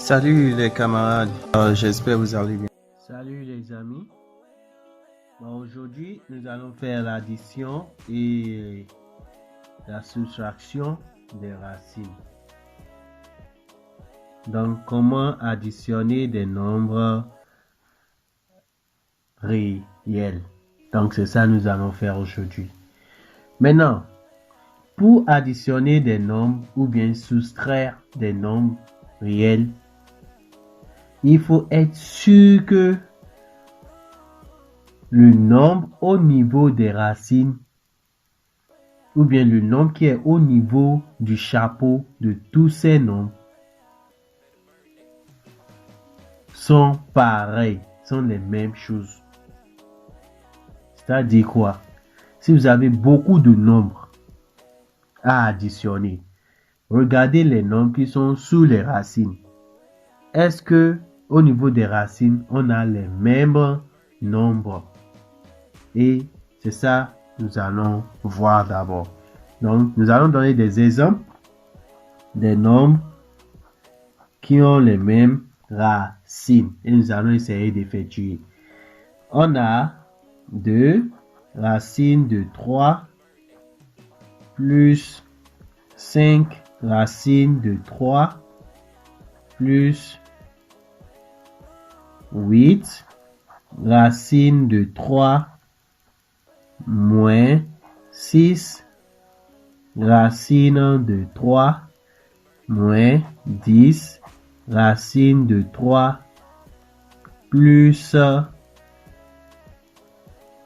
Salut les camarades, j'espère vous allez bien. Salut les amis. Aujourd'hui, nous allons faire l'addition et la soustraction des racines. Donc, comment additionner des nombres réels. Donc, c'est ça que nous allons faire aujourd'hui. Maintenant, pour additionner des nombres ou bien soustraire des nombres réels, il faut être sûr que le nombre au niveau des racines ou bien le nombre qui est au niveau du chapeau de tous ces nombres sont pareils, sont les mêmes choses. C'est-à-dire quoi? Si vous avez beaucoup de nombres à additionner, regardez les nombres qui sont sous les racines. Est-ce que au niveau des racines, on a les mêmes nombres? Et c'est ça que nous allons voir d'abord. Donc, nous allons donner des exemples des nombres qui ont les mêmes racines. Et nous allons essayer d'effectuer. On a 2 racines de 3 plus 5 racines de 3 plus 8 racines de 3 moins 6 racines de 3 moins 10 racines de 3 plus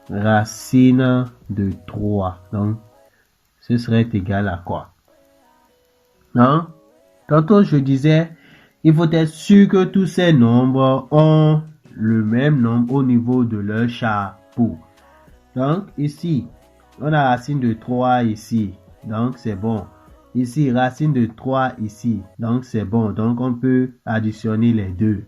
racines de 3. Donc, ce serait égal à quoi? Non? Tantôt, je disais, il faut être sûr que tous ces nombres ont le même nombre au niveau de leur chapeau. Donc, ici, on a racine de 3 ici. Donc, c'est bon. Ici, racine de 3 ici. Donc, c'est bon. Donc, on peut additionner les deux.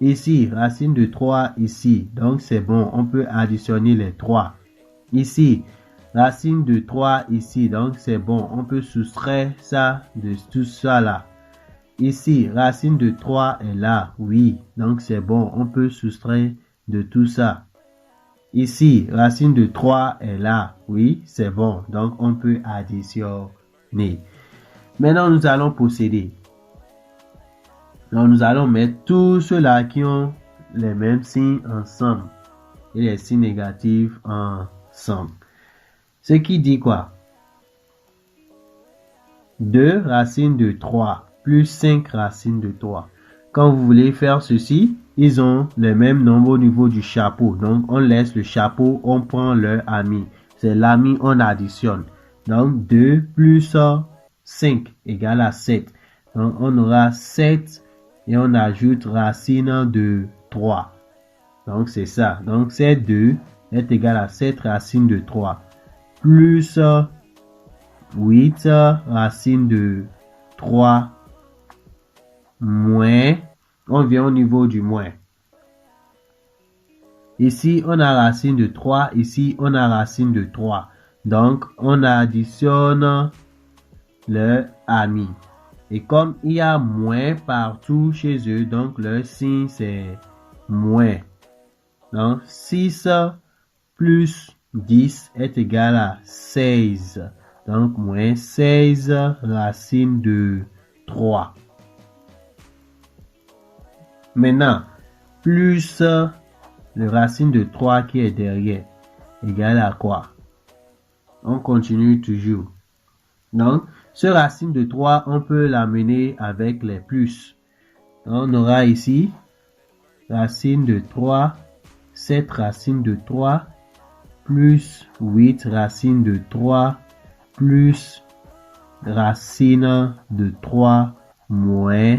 Ici, racine de 3 ici. Donc, c'est bon. On peut additionner les 3. Ici, racine de 3 ici. Donc, c'est bon. On peut soustraire ça de tout ça là. Ici, racine de 3 est là. Oui. Donc, c'est bon. On peut soustraire de tout ça. Ici, racine de 3 est là. Oui, c'est bon. Donc, on peut additionner. Maintenant, nous allons procéder. Donc, nous allons mettre tous ceux-là qui ont les mêmes signes ensemble. Et les signes négatifs ensemble. Ce qui dit quoi? 2 racines de 3 plus 5 racines de 3. Quand vous voulez faire ceci, ils ont le même nombre au niveau du chapeau. Donc, on laisse le chapeau, on prend leur ami. C'est l'ami, on additionne. Donc, 2 plus 5 égale à 7. Donc, on aura 7 et on ajoute racine de 3. Donc, c'est ça. Donc, c'est 2 est égal à 7 racines de 3. Plus 8 racines de 3 moins, on vient au niveau du moins. Ici, on a racine de 3. Ici, on a racine de 3. Donc, on additionne leur ami. Et comme il y a moins partout chez eux, donc leur signe c'est moins. Donc, 6 plus 10 est égal à 16. Donc, moins 16 racines de 3. Maintenant, plus le racine de 3 qui est derrière, égal à quoi? On continue toujours. Donc, ce racine de 3, on peut l'amener avec les plus. Donc, on aura ici racine de 3, 7 racines de 3, plus 8 racines de 3, plus racine de 3, moins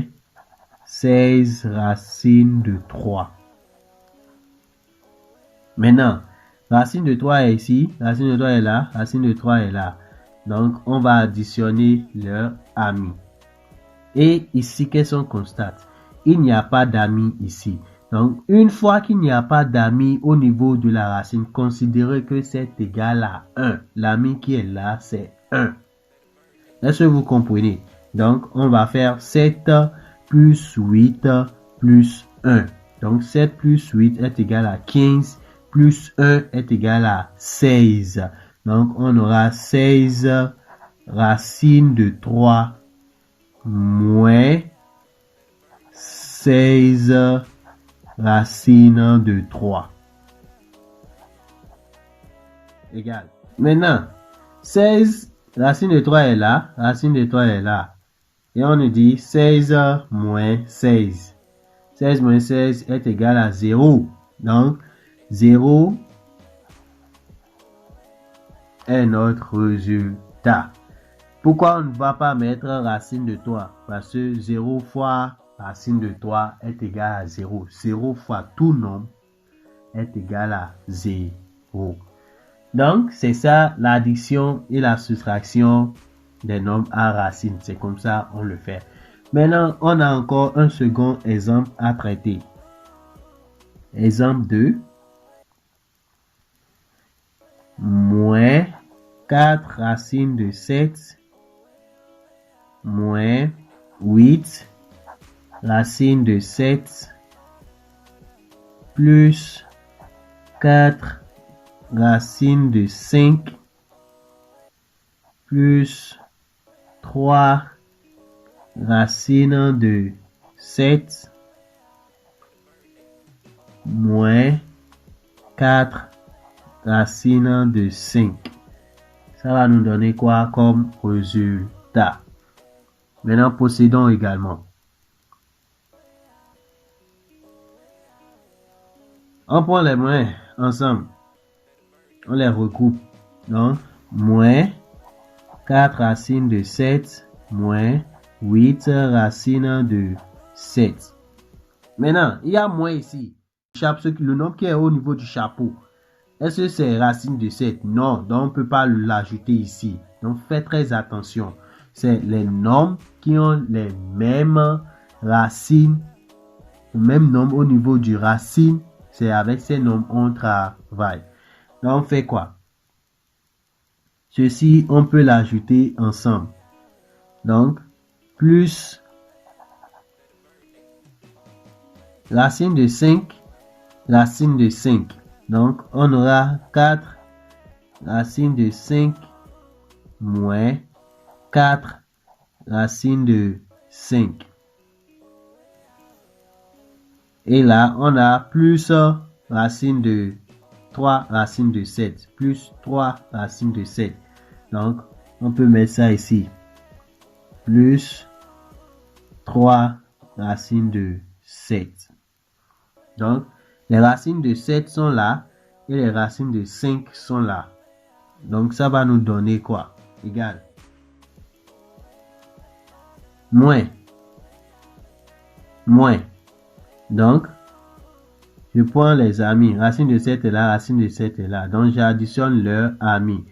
16 racines de 3. Maintenant, racine de 3 est ici, racine de 3 est là, racine de 3 est là. Donc, on va additionner leurs amis. Et ici, qu'est-ce qu'on constate? Il n'y a pas d'amis ici. Donc, une fois qu'il n'y a pas d'amis au niveau de la racine, considérez que c'est égal à 1. L'ami qui est là, c'est 1. Est-ce que vous comprenez? Donc, on va faire 7 plus 8 plus 1. Donc 7 plus 8 est égal à 15 plus 1 est égal à 16. Donc on aura 16 racine de 3 moins 16 racine de 3 égale. Maintenant, 16 racine de 3 est là, racine de 3 est là. Et on nous dit 16 moins 16. 16 moins 16 est égal à 0. Donc, 0 est notre résultat. Pourquoi on ne va pas mettre racine de 3? Parce que 0 fois racine de 3 est égal à 0. 0 fois tout nombre est égal à 0. Donc, c'est ça l'addition et la soustraction des nombres à racine. C'est comme ça on le fait. Maintenant, on a encore un second exemple à traiter. Exemple 2. Moins 4 racine de 7 moins 8 racine de 7 plus 4 racine de 5 plus 3 racine de 7 moins 4 racine de 5. Ça va nous donner quoi comme résultat? Maintenant, procédons également. On prend les moins ensemble. On les regroupe. Donc, moins 4 racines de 7 moins 8 racines de 7. Maintenant, il y a moins ici. Le nombre qui est au niveau du chapeau. Est-ce que c'est racine de 7? Non, donc on ne peut pas l'ajouter ici. Donc, faites très attention. C'est les nombres qui ont les mêmes racines, le même nombre au niveau du racine. C'est avec ces nombres on travaille. Donc, on fait quoi? Ceci, on peut l'ajouter ensemble. Donc, plus racine de 5, racine de 5. Donc, on aura 4 racine de 5 moins 4 racine de 5. Et là, on a plus racine de 3 racine de 7. Plus 3 racine de 7. Donc, on peut mettre ça ici. Plus 3 racines de 7. Donc, les racines de 7 sont là et les racines de 5 sont là. Donc, ça va nous donner quoi? Égal. Moins. Donc, je prends les amis. Racine de 7 est là, racine de 7 est là. Donc, j'additionne leurs amis.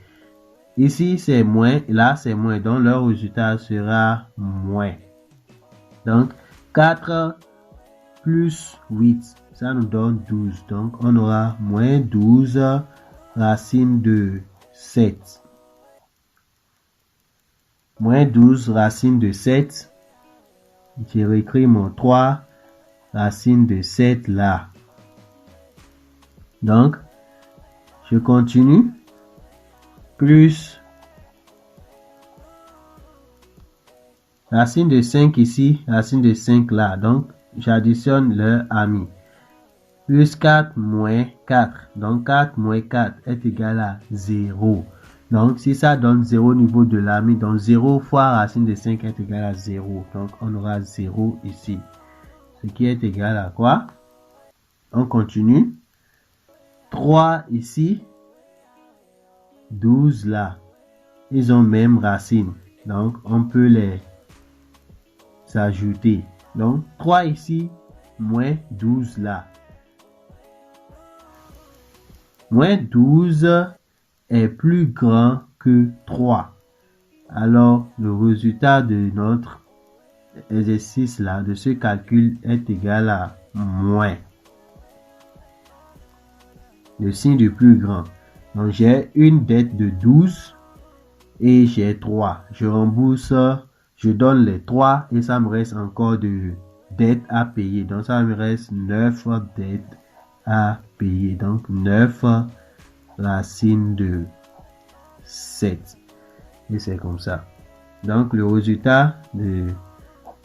Ici, c'est moins, là, c'est moins. Donc, leur résultat sera moins. Donc, 4 plus 8, ça nous donne 12. Donc, on aura moins 12 racine de 7. Moins 12 racine de 7. J'ai réécrit mon 3 racine de 7 là. Donc, je continue. Plus racine de 5 ici, racine de 5 là. Donc, j'additionne leurs amis. Plus 4 moins 4. Donc, 4 moins 4 est égal à 0. Donc, si ça donne 0 au niveau de l'ami, donc 0 fois racine de 5 est égal à 0. Donc, on aura 0 ici. Ce qui est égal à quoi? On continue. 3 ici. 12 là. Ils ont même racine. Donc, on peut les ajouter. Donc, 3 ici, moins 12 là. Moins 12 est plus grand que 3. Alors, le résultat de notre exercice là, de ce calcul, est égal à moins. Le signe du plus grand. Donc, j'ai une dette de 12 et j'ai 3. Je rembourse, je donne les 3 et ça me reste encore de dettes à payer. Donc, ça me reste 9 dettes à payer. Donc, 9 racine de 7. Et c'est comme ça. Donc, le résultat de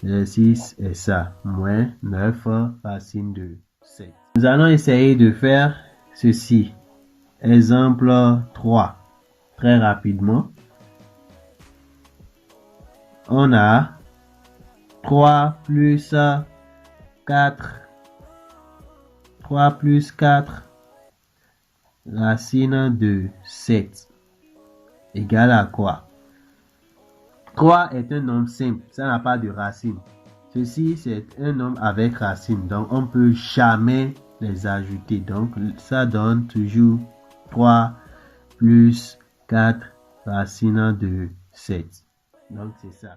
l'exercice est ça. Moins 9 racine de 7. Nous allons essayer de faire ceci. Exemple 3. Très rapidement. On a 3 plus 4. 3 plus 4 racine de 7 égale à quoi? 3 est un nombre simple, ça n'a pas de racine. Ceci, c'est un nombre avec racine, donc on ne peut jamais les ajouter. Donc, ça donne toujours 3 plus 4 racine de 7. Donc, c'est ça.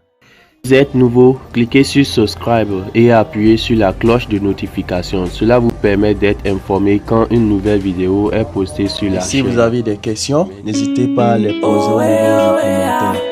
Si vous êtes nouveau, cliquez sur subscribe et appuyez sur la cloche de notification. Cela vous permet d'être informé quand une nouvelle vidéo est postée sur la chaîne. Si vous avez des questions, n'hésitez pas à les poser au niveau du commentaire.